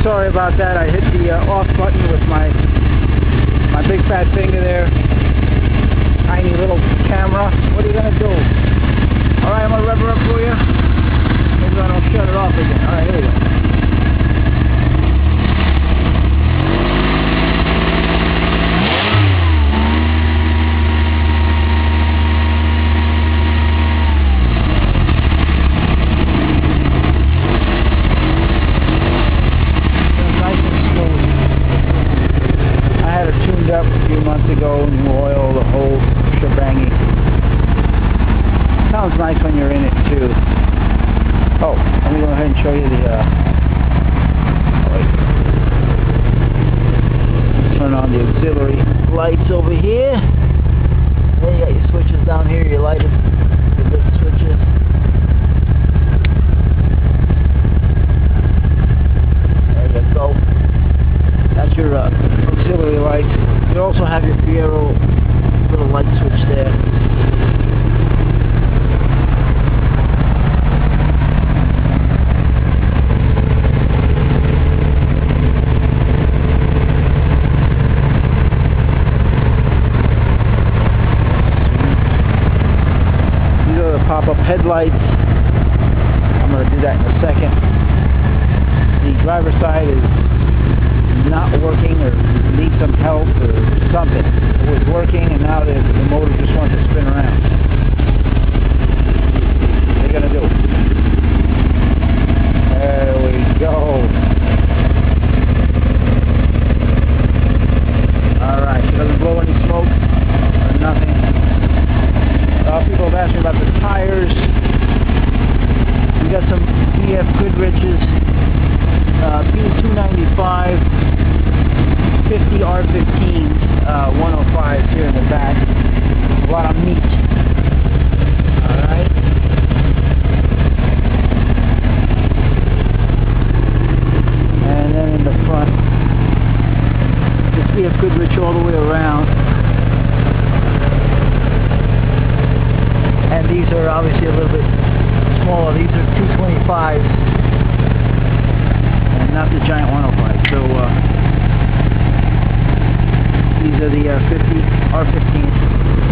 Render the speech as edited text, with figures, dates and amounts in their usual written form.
sorry about that. I hit the off button with my big fat finger there. Tiny little camera. What are you gonna do? Alright, I'm gonna rev her up for you. Maybe I don't shut it off again. Alright, here we go. Up a few months ago, new oil, the whole shebangy. Sounds nice when you're in it too. Oh, let me go ahead and show you the turn on the auxiliary lights over here. Then you got your switches down here, your light, your lit switches. There you go. That's your auxiliary light. You also have your Fiero little light switch there. These are the pop-up headlights. I'm going to do that in a second. The driver's side is not working or need some help or something. It was working and now the motor just wants to spin around. What are you gonna do? There we go. Alright, it doesn't blow any smoke or nothing. People have asked me about the tires. We got some BF Goodrich's B295 50 R15 105 here in the back. A lot of meat. Alright. And then in the front, just BF Goodrich all the way around. And these are obviously a little bit smaller. These are 225s. Not the giant 105. So these are the 50 R15.